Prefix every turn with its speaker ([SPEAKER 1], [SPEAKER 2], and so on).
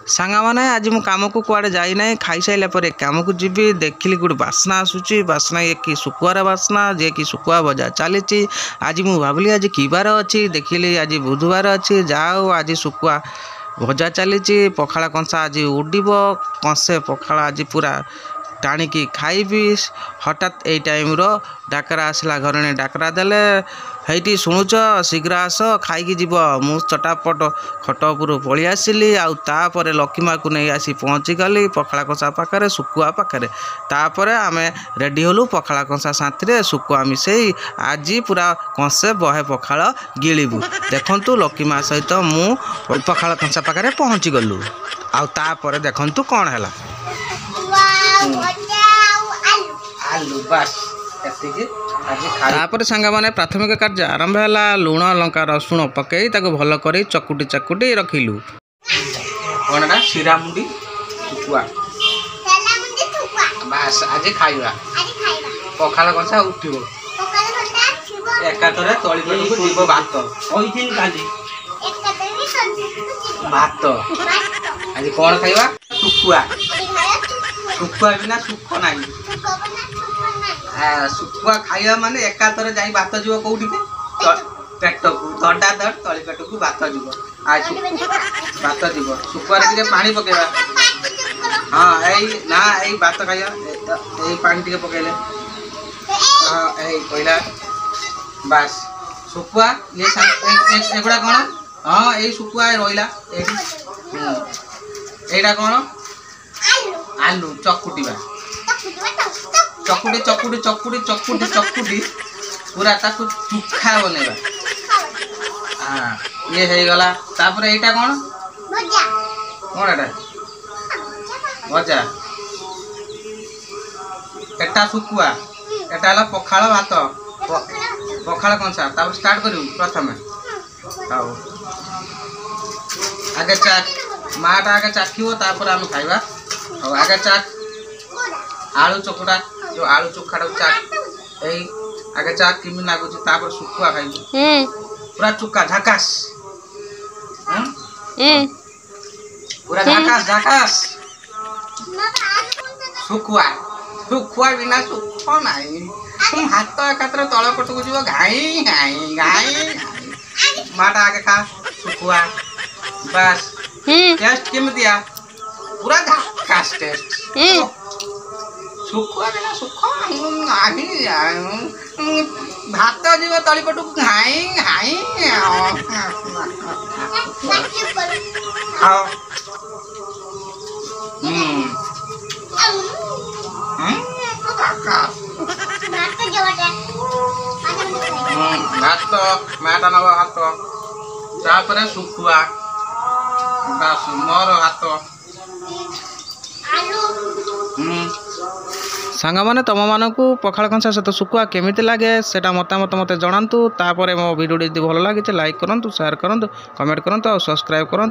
[SPEAKER 1] सांगा माने आज मु काम को कुआडे जाई ना खाई साइला पर काम को जीवी देखिली गोटे बास्ना आसूची बास्ना ये कि सुकुआर बास्ना जे कि सुकुआ भजा चली आज मु भाविली आज कि बार अच्छी देखिली आज बुधवार अच्छी जाओ आज सुकुआ भजा चली पखाला कंसा आज उड़ब कंसे पखाला आज पूरा टाणिकी खाइबी हठात यही टाइम डाकरा आसला घर डाकरा देले हेटी शुणुच शीघ्र आस खाई जीव मु चटापट खट उपर पलि आसिली आउे लक्ष्मी को नहीं आसी पहुँची गली पखाला कंसा पाखे सुकुआ पाखे तापर आम रेडी हलु पखाला कंसा साथी सुकुआ मिसई आज पूरा कंसे बहे पखाल गिलबू देखु लक्ष्मी सहित मु पखाला कंसा पाखे पहुँची गलु आउे देखु कौन है आलू बस तापर सांग मैंने प्राथमिक कार्य आरंभ है लुण लंका रसुण पकई भल कर चकुटी चकुटी रखिलु कौन शिरा मुंडी सुकुआ बस आज खाइबा पखाला कंसा उठिबो एकातरे तळी पेटू जीव भात भात आज कौन खाइबा सुकुआ सुकुआ बिना सुख नहीं सुकुआ खाइबा माने एकातरे जाई भात जीव कोउठी पेट को दडा दड तळी पेट को भात जीव आज भात जीव सुकुआ रे के पानी पकेबा हां एई ना एई भात खाइबा एई पानी टिके पकेले हां एई कोइला बस सुकुआ ये एगुडा कोन हां एई सुकुआ रोइला एईटा कोन आलू चकुटीबा चकुटी चकुटी चकुटी चकुटी चकुटी पूरा ताकू चुखा बनेबा हाँ ये हो गला तापर एटा कौन कौन एटा भजा एटा सुकुआ एटा हला पखाल भात पखाल कंसा तापर स्टार्ट करू प्रथमे हाउ आगे चाक माटा आगे चाखिबो तापर हम खाइबा और आगे चाक आलू चकुटा जो आलू चोखा चाक ए आगे चाक किमी लागुची तापर सुकुआ खाइबो पूरा चुक्का झकास पूरा झकास झकास सुकुआ सुकुआ बिना सुख नाही तुम हाथ एकात्र तळ पटको जीव घाई घाई घाई माटा आगे खा सुकुआ बस टेस्ट केमतिया पूरा झकास टेस्ट सुकुआ बिना सुख नाही भात जीव तलीपटू घाई घाई खाओ भात माटा नब भात तापर सुकुआ बस मोर भात सांग मैंने तुम मानक पखाल कंसा सहित सुकुआ केमी लगे सेटा मतामत मत जनातु तापर मो वीडियो भल लगे लाइक करूँ शेयर करूँ कमेंट करूँ और सब्सक्राइब करूँ।